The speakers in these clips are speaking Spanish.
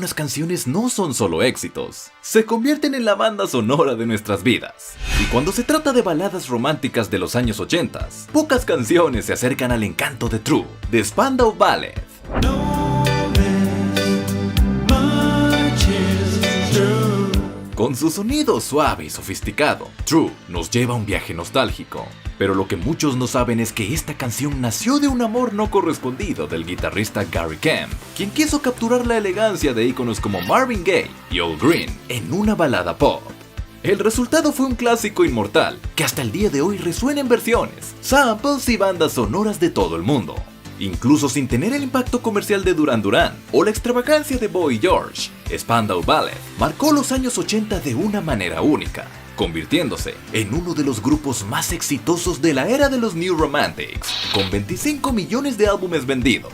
algunas canciones no son solo éxitos, se convierten en la banda sonora de nuestras vidas. Y cuando se trata de baladas románticas de los años 80, pocas canciones se acercan al encanto de True, de Spandau Ballet. Con su sonido suave y sofisticado, True nos lleva a un viaje nostálgico. Pero lo que muchos no saben es que esta canción nació de un amor no correspondido del guitarrista Gary Kemp, quien quiso capturar la elegancia de íconos como Marvin Gaye y Al Green en una balada pop. El resultado fue un clásico inmortal que hasta el día de hoy resuena en versiones, samples y bandas sonoras de todo el mundo. Incluso sin tener el impacto comercial de Duran Duran o la extravagancia de Boy George, Spandau Ballet marcó los años 80 de una manera única, convirtiéndose en uno de los grupos más exitosos de la era de los New Romantics, con 25 millones de álbumes vendidos.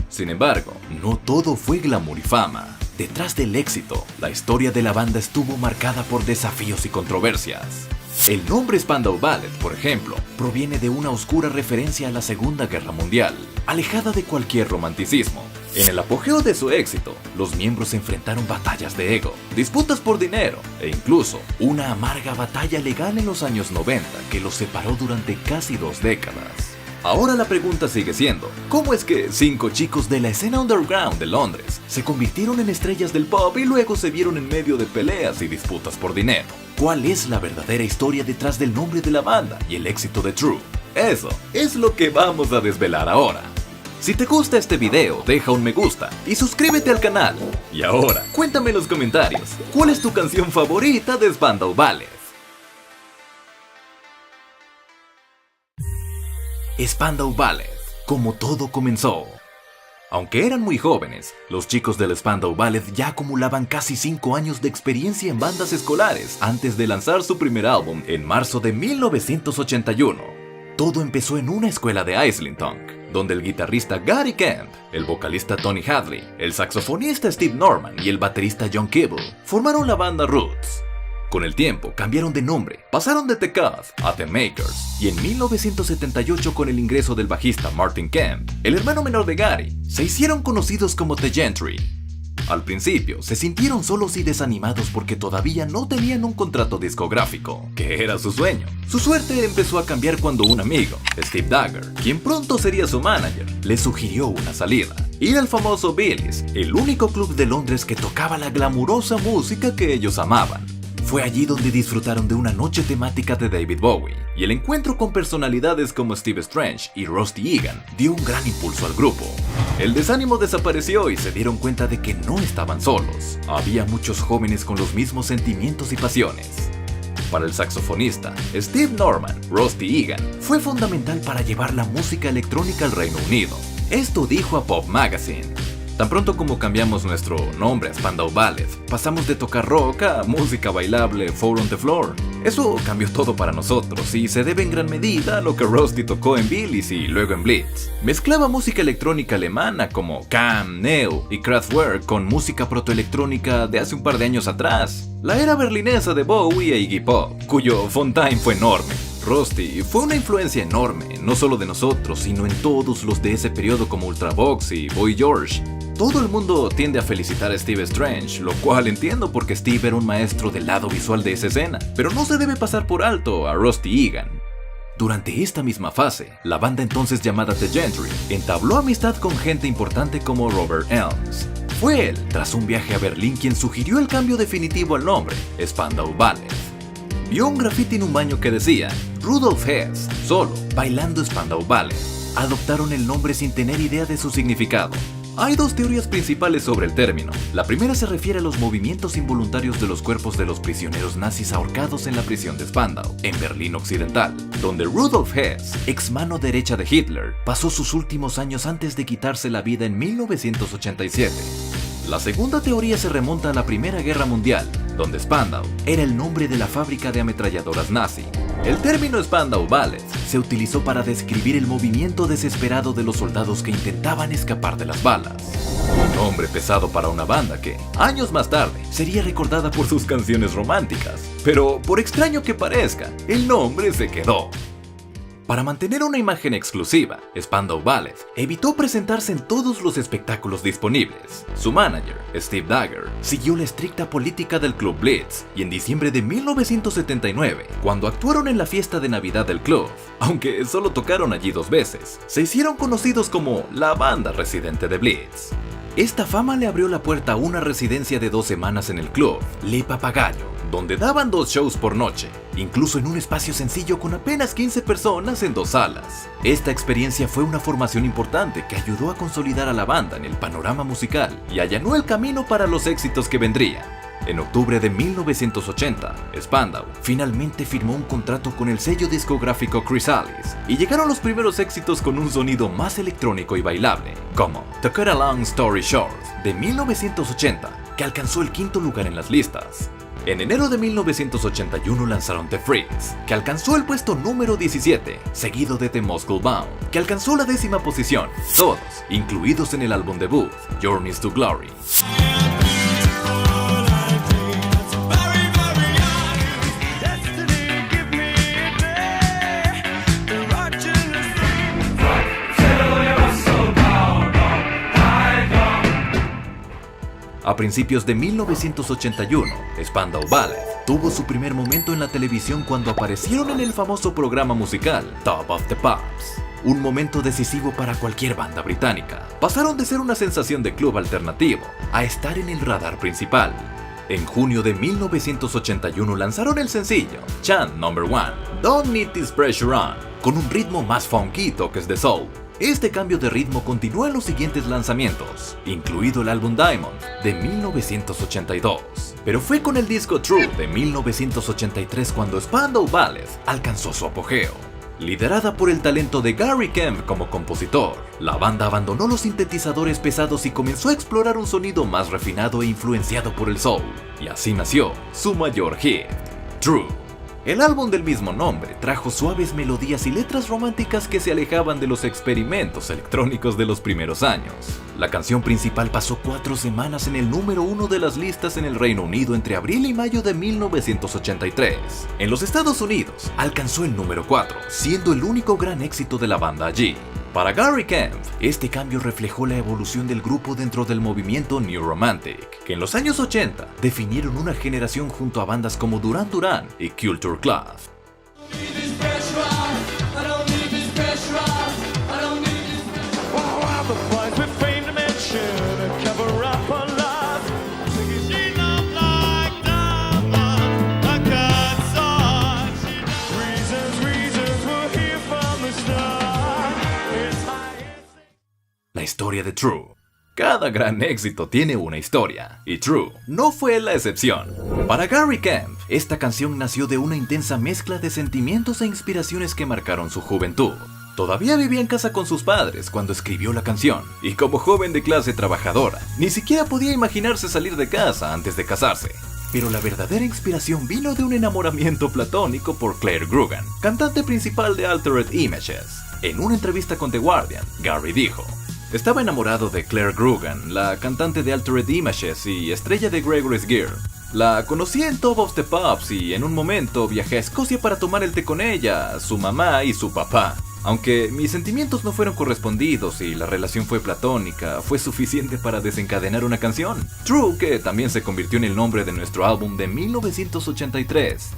Sin embargo, no todo fue glamour y fama. Detrás del éxito, la historia de la banda estuvo marcada por desafíos y controversias. El nombre Spandau Ballet, por ejemplo, proviene de una oscura referencia a la Segunda Guerra Mundial, alejada de cualquier romanticismo. En el apogeo de su éxito, los miembros enfrentaron batallas de ego, disputas por dinero e incluso una amarga batalla legal en los años 90 que los separó durante casi 2 décadas. Ahora la pregunta sigue siendo, ¿cómo es que 5 chicos de la escena underground de Londres se convirtieron en estrellas del pop y luego se vieron en medio de peleas y disputas por dinero? ¿Cuál es la verdadera historia detrás del nombre de la banda y el éxito de True? Eso es lo que vamos a desvelar ahora. Si te gusta este video, deja un me gusta y suscríbete al canal. Y ahora, cuéntame en los comentarios, ¿cuál es tu canción favorita de Spandau Ballet? Spandau Ballet, como todo comenzó. Aunque eran muy jóvenes, los chicos del Spandau Ballet ya acumulaban casi 5 años de experiencia en bandas escolares antes de lanzar su primer álbum en marzo de 1981. Todo empezó en una escuela de Islington, donde el guitarrista Gary Kemp, el vocalista Tony Hadley, el saxofonista Steve Norman y el baterista John Keeble formaron la banda Roots. Con el tiempo cambiaron de nombre, pasaron de The Cuz a The Makers, y en 1978 con el ingreso del bajista Martin Kemp, el hermano menor de Gary, se hicieron conocidos como The Gentry. Al principio se sintieron solos y desanimados porque todavía no tenían un contrato discográfico, que era su sueño. Su suerte empezó a cambiar cuando un amigo, Steve Dagger, quien pronto sería su manager, le sugirió una salida. Ir al famoso Billy's, el único club de Londres que tocaba la glamurosa música que ellos amaban. Fue allí donde disfrutaron de una noche temática de David Bowie, y el encuentro con personalidades como Steve Strange y Rusty Egan dio un gran impulso al grupo. El desánimo desapareció y se dieron cuenta de que no estaban solos. Había muchos jóvenes con los mismos sentimientos y pasiones. Para el saxofonista, Steve Norman, Rusty Egan fue fundamental para llevar la música electrónica al Reino Unido. Esto dijo a Pop Magazine. Tan pronto como cambiamos nuestro nombre a Spandau Ballet, pasamos de tocar rock a música bailable Four on the Floor. Eso cambió todo para nosotros y se debe en gran medida a lo que Rusty tocó en Billy's y luego en Blitz. Mezclaba música electrónica alemana como Cam, Neo y Kraftwerk con música protoelectrónica de hace un par de años atrás. La era berlinesa de Bowie e Iggy Pop, cuyo Fontaine fue enorme. Rusty fue una influencia enorme, no solo de nosotros, sino en todos los de ese periodo como Ultravox y Boy George. Todo el mundo tiende a felicitar a Steve Strange, lo cual entiendo porque Steve era un maestro del lado visual de esa escena, pero no se debe pasar por alto a Rusty Egan. Durante esta misma fase, la banda entonces llamada The Gentry entabló amistad con gente importante como Robert Elms. Fue él, tras un viaje a Berlín, quien sugirió el cambio definitivo al nombre, Spandau Ballet. Vio un grafiti en un baño que decía Rudolf Hess, solo, bailando Spandau Ballet. Adoptaron el nombre sin tener idea de su significado. Hay 2 teorías principales sobre el término. La primera se refiere a los movimientos involuntarios de los cuerpos de los prisioneros nazis ahorcados en la prisión de Spandau, en Berlín Occidental, donde Rudolf Hess, ex mano derecha de Hitler, pasó sus últimos años antes de quitarse la vida en 1987. La segunda teoría se remonta a la Primera Guerra Mundial, donde Spandau era el nombre de la fábrica de ametralladoras nazi. El término Spandau Ballet se utilizó para describir el movimiento desesperado de los soldados que intentaban escapar de las balas. Un nombre pesado para una banda que, años más tarde, sería recordada por sus canciones románticas. Pero, por extraño que parezca, el nombre se quedó. Para mantener una imagen exclusiva, Spandau Ballet evitó presentarse en todos los espectáculos disponibles. Su manager, Steve Dagger, siguió la estricta política del Club Blitz y en diciembre de 1979, cuando actuaron en la fiesta de Navidad del club, aunque solo tocaron allí 2 veces, se hicieron conocidos como la banda residente de Blitz. Esta fama le abrió la puerta a una residencia de 2 semanas en el club, Le Papagayo, donde daban 2 shows por noche, incluso en un espacio sencillo con apenas 15 personas en 2 salas. Esta experiencia fue una formación importante que ayudó a consolidar a la banda en el panorama musical y allanó el camino para los éxitos que vendrían. En octubre de 1980, Spandau finalmente firmó un contrato con el sello discográfico Chrysalis y llegaron los primeros éxitos con un sonido más electrónico y bailable, como To Cut a Long Story Short de 1980, que alcanzó el 5º lugar en las listas. En enero de 1981 lanzaron The Freaks, que alcanzó el puesto número 17, seguido de The Moscow Bound, que alcanzó la 10ª posición, todos incluidos en el álbum debut, Journeys to Glory. A principios de 1981, Spandau Ballet tuvo su primer momento en la televisión cuando aparecieron en el famoso programa musical Top of the Pops. Un momento decisivo para cualquier banda británica. Pasaron de ser una sensación de club alternativo a estar en el radar principal. En junio de 1981 lanzaron el sencillo Chant No. 1, Don't Need This Pressure On, con un ritmo más funky y toques de soul. Este cambio de ritmo continuó en los siguientes lanzamientos, incluido el álbum Diamond de 1982. Pero fue con el disco True de 1983 cuando Spandau Ballet alcanzó su apogeo. Liderada por el talento de Gary Kemp como compositor, la banda abandonó los sintetizadores pesados y comenzó a explorar un sonido más refinado e influenciado por el soul. Y así nació su mayor hit, True. El álbum del mismo nombre trajo suaves melodías y letras románticas que se alejaban de los experimentos electrónicos de los primeros años. La canción principal pasó 4 semanas en el número 1 de las listas en el Reino Unido entre abril y mayo de 1983. En los Estados Unidos alcanzó el número 4, siendo el único gran éxito de la banda allí. Para Gary Kemp, este cambio reflejó la evolución del grupo dentro del movimiento New Romantic, que en los años 80 definieron una generación junto a bandas como Duran Duran y Culture Club. La historia de True. Cada gran éxito tiene una historia, y True no fue la excepción. Para Gary Kemp, esta canción nació de una intensa mezcla de sentimientos e inspiraciones que marcaron su juventud. Todavía vivía en casa con sus padres cuando escribió la canción, y como joven de clase trabajadora, ni siquiera podía imaginarse salir de casa antes de casarse. Pero la verdadera inspiración vino de un enamoramiento platónico por Claire Grugan, cantante principal de Altered Images. En una entrevista con The Guardian, Gary dijo: "Estaba enamorado de Claire Grugan, la cantante de Altered Images y estrella de Gregory's Gear. La conocí en Top of the Pops y en un momento viajé a Escocia para tomar el té con ella, su mamá y su papá. Aunque mis sentimientos no fueron correspondidos y la relación fue platónica, fue suficiente para desencadenar una canción. True, que también se convirtió en el nombre de nuestro álbum de 1983.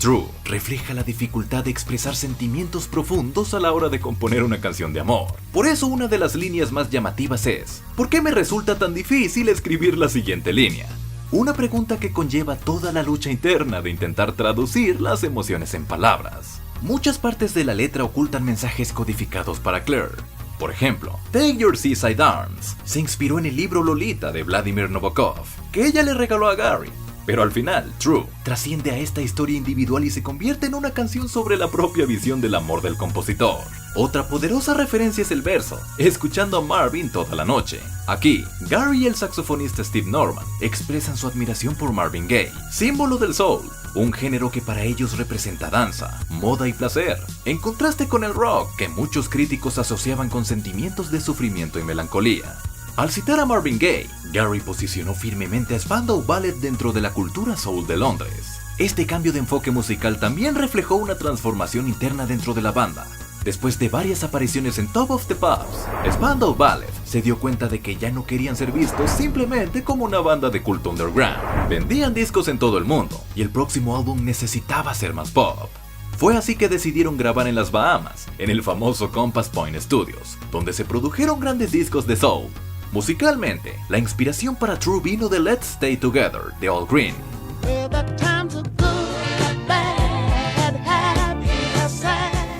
True refleja la dificultad de expresar sentimientos profundos a la hora de componer una canción de amor. Por eso una de las líneas más llamativas es: ¿por qué me resulta tan difícil escribir la siguiente línea? Una pregunta que conlleva toda la lucha interna de intentar traducir las emociones en palabras. Muchas partes de la letra ocultan mensajes codificados para Claire. Por ejemplo, Take Your Seaside Arms se inspiró en el libro Lolita de Vladimir Nabokov, que ella le regaló a Gary. Pero al final, True trasciende a esta historia individual y se convierte en una canción sobre la propia visión del amor del compositor. Otra poderosa referencia es el verso, escuchando a Marvin toda la noche. Aquí, Gary y el saxofonista Steve Norman expresan su admiración por Marvin Gaye, símbolo del soul, un género que para ellos representa danza, moda y placer, en contraste con el rock que muchos críticos asociaban con sentimientos de sufrimiento y melancolía. Al citar a Marvin Gaye, Gary posicionó firmemente a Spandau Ballet dentro de la cultura soul de Londres. Este cambio de enfoque musical también reflejó una transformación interna dentro de la banda. Después de varias apariciones en Top of the Pops, Spandau Ballet se dio cuenta de que ya no querían ser vistos simplemente como una banda de culto underground. Vendían discos en todo el mundo y el próximo álbum necesitaba ser más pop. Fue así que decidieron grabar en las Bahamas, en el famoso Compass Point Studios, donde se produjeron grandes discos de soul. Musicalmente, la inspiración para True vino de Let's Stay Together de Al Green.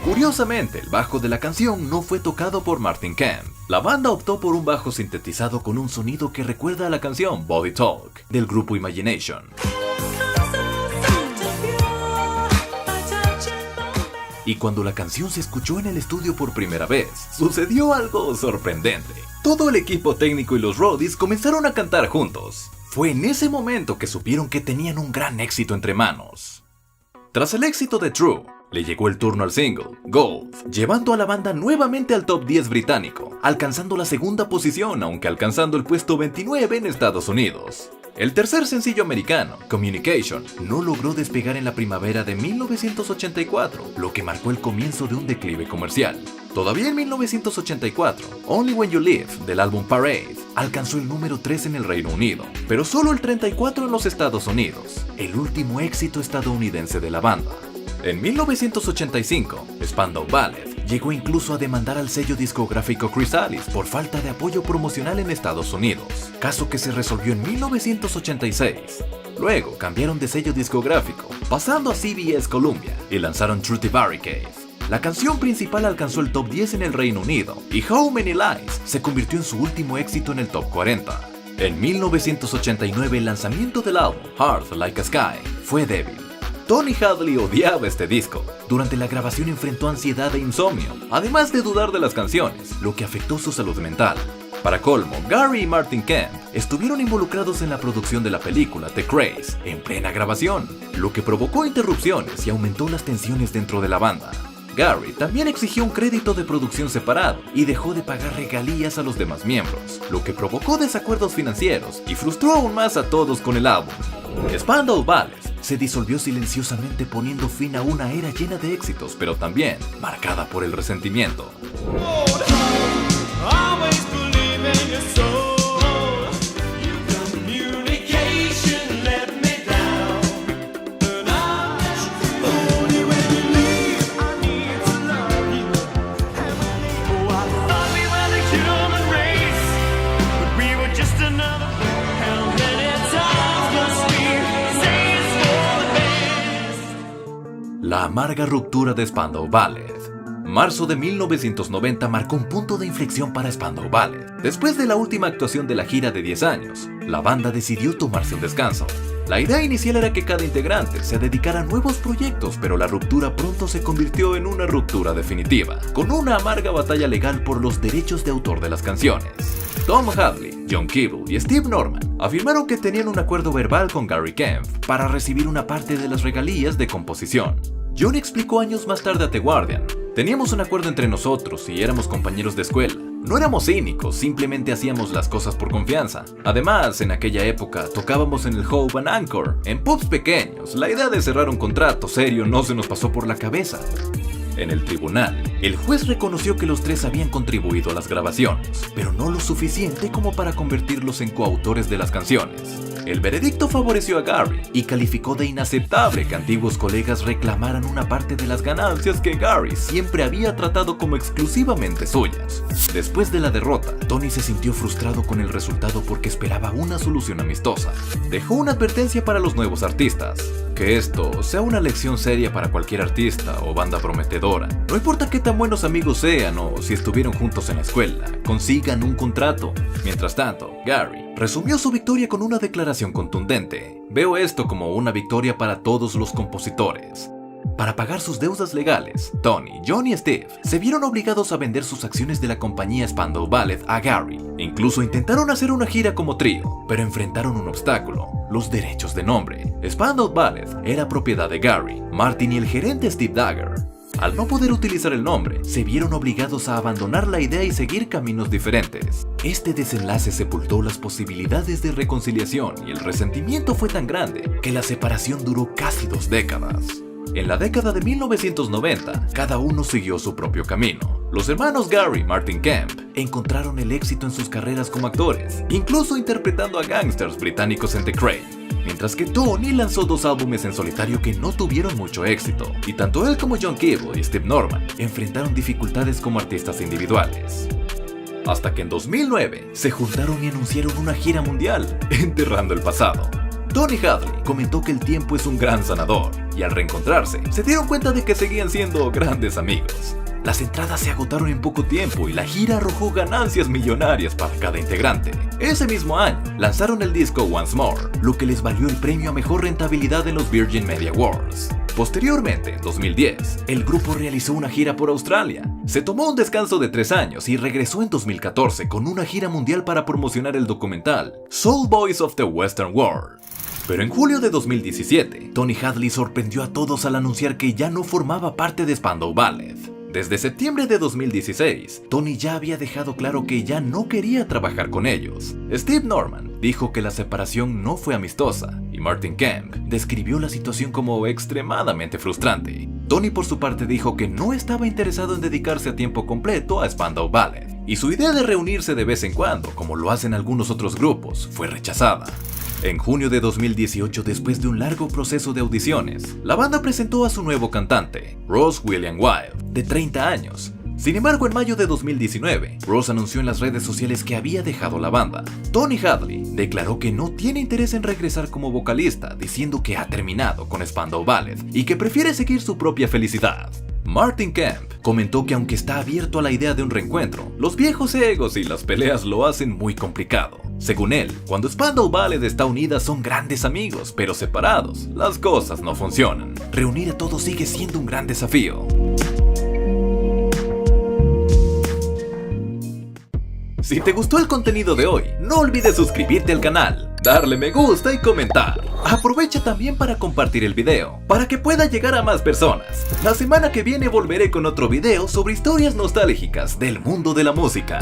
Curiosamente, el bajo de la canción no fue tocado por Martin Kemp. La banda optó por un bajo sintetizado con un sonido que recuerda a la canción Body Talk del grupo Imagination. Y cuando la canción se escuchó en el estudio por primera vez, sucedió algo sorprendente. Todo el equipo técnico y los roadies comenzaron a cantar juntos. Fue en ese momento que supieron que tenían un gran éxito entre manos. Tras el éxito de True, le llegó el turno al single, Gold, llevando a la banda nuevamente al top 10 británico, alcanzando la segunda posición aunque alcanzando el puesto 29 en Estados Unidos. El tercer sencillo americano, Communication, no logró despegar en la primavera de 1984, lo que marcó el comienzo de un declive comercial. Todavía en 1984, Only When You Live, del álbum Parade, alcanzó el número 3 en el Reino Unido, pero solo el 34 en los Estados Unidos, el último éxito estadounidense de la banda. En 1985, Spandau Ballet llegó incluso a demandar al sello discográfico Chrysalis por falta de apoyo promocional en Estados Unidos, caso que se resolvió en 1986. Luego cambiaron de sello discográfico, pasando a CBS Columbia, y lanzaron Through the Barricade. La canción principal alcanzó el top 10 en el Reino Unido, y How Many Lies se convirtió en su último éxito en el top 40. En 1989 el lanzamiento del álbum Heart Like a Sky fue débil. Tony Hadley odiaba este disco. Durante la grabación enfrentó ansiedad e insomnio, además de dudar de las canciones, lo que afectó su salud mental. Para colmo, Gary y Martin Kemp estuvieron involucrados en la producción de la película The Craze en plena grabación, lo que provocó interrupciones y aumentó las tensiones dentro de la banda. Gary también exigió un crédito de producción separado y dejó de pagar regalías a los demás miembros, lo que provocó desacuerdos financieros y frustró aún más a todos con el álbum. Spandau Ballet se disolvió silenciosamente poniendo fin a una era llena de éxitos, pero también marcada por el resentimiento. La amarga ruptura de Spandau Ballet. Marzo de 1990 marcó un punto de inflexión para Spandau Ballet. Después de la última actuación de la gira de 10 años, la banda decidió tomarse un descanso. La idea inicial era que cada integrante se dedicara a nuevos proyectos, pero la ruptura pronto se convirtió en una ruptura definitiva, con una amarga batalla legal por los derechos de autor de las canciones. Tom Hadley, John Keeble y Steve Norman afirmaron que tenían un acuerdo verbal con Gary Kemp para recibir una parte de las regalías de composición. John explicó años más tarde a The Guardian: teníamos un acuerdo entre nosotros y éramos compañeros de escuela. No éramos cínicos, simplemente hacíamos las cosas por confianza. Además, en aquella época tocábamos en el Hove and Anchor, en pubs pequeños. La idea de cerrar un contrato serio no se nos pasó por la cabeza. En el tribunal, el juez reconoció que los tres habían contribuido a las grabaciones, pero no lo suficiente como para convertirlos en coautores de las canciones. El veredicto favoreció a Gary y calificó de inaceptable que antiguos colegas reclamaran una parte de las ganancias que Gary siempre había tratado como exclusivamente suyas. Después de la derrota, Tony se sintió frustrado con el resultado porque esperaba una solución amistosa. Dejó una advertencia para los nuevos artistas: que esto sea una lección seria para cualquier artista o banda prometedora. No importa qué tan buenos amigos sean o si estuvieron juntos en la escuela, consigan un contrato. Mientras tanto, Gary resumió su victoria con una declaración contundente: veo esto como una victoria para todos los compositores. Para pagar sus deudas legales, Tony, John y Steve se vieron obligados a vender sus acciones de la compañía Spandau Ballet a Gary. Incluso intentaron hacer una gira como trío, pero enfrentaron un obstáculo: los derechos de nombre. Spandau Ballet era propiedad de Gary, Martin y el gerente Steve Dagger. Al no poder utilizar el nombre, se vieron obligados a abandonar la idea y seguir caminos diferentes. Este desenlace sepultó las posibilidades de reconciliación y el resentimiento fue tan grande que la separación duró casi 2 décadas. En la década de 1990, cada uno siguió su propio camino. Los hermanos Gary y Martin Kemp encontraron el éxito en sus carreras como actores, incluso interpretando a gángsters británicos en The Cray, mientras que Tony lanzó 2 álbumes en solitario que no tuvieron mucho éxito, y tanto él como John Keeble y Steve Norman enfrentaron dificultades como artistas individuales. Hasta que en 2009 se juntaron y anunciaron una gira mundial, enterrando el pasado. Tony Hadley comentó que el tiempo es un gran sanador, y al reencontrarse, se dieron cuenta de que seguían siendo grandes amigos. Las entradas se agotaron en poco tiempo y la gira arrojó ganancias millonarias para cada integrante. Ese mismo año, lanzaron el disco Once More, lo que les valió el premio a mejor rentabilidad en los Virgin Media Awards. Posteriormente, en 2010, el grupo realizó una gira por Australia. Se tomó un descanso de 3 años y regresó en 2014 con una gira mundial para promocionar el documental Soul Boys of the Western World. Pero en julio de 2017, Tony Hadley sorprendió a todos al anunciar que ya no formaba parte de Spandau Ballet. Desde septiembre de 2016, Tony ya había dejado claro que ya no quería trabajar con ellos. Steve Norman dijo que la separación no fue amistosa, y Martin Kemp describió la situación como extremadamente frustrante. Tony por su parte dijo que no estaba interesado en dedicarse a tiempo completo a Spandau Ballet, y su idea de reunirse de vez en cuando, como lo hacen algunos otros grupos, fue rechazada. En junio de 2018, después de un largo proceso de audiciones, la banda presentó a su nuevo cantante, Ross William Wilde, de 30 años. Sin embargo, en mayo de 2019, Ross anunció en las redes sociales que había dejado la banda. Tony Hadley declaró que no tiene interés en regresar como vocalista, diciendo que ha terminado con Spandau Ballet y que prefiere seguir su propia felicidad. Martin Kemp comentó que aunque está abierto a la idea de un reencuentro, los viejos egos y las peleas lo hacen muy complicado. Según él, cuando Spandau Ballet está unida son grandes amigos, pero separados, las cosas no funcionan. Reunir a todos sigue siendo un gran desafío. Si te gustó el contenido de hoy, no olvides suscribirte al canal, darle me gusta y comentar. Aprovecha también para compartir el video, para que pueda llegar a más personas. La semana que viene volveré con otro video sobre historias nostálgicas del mundo de la música.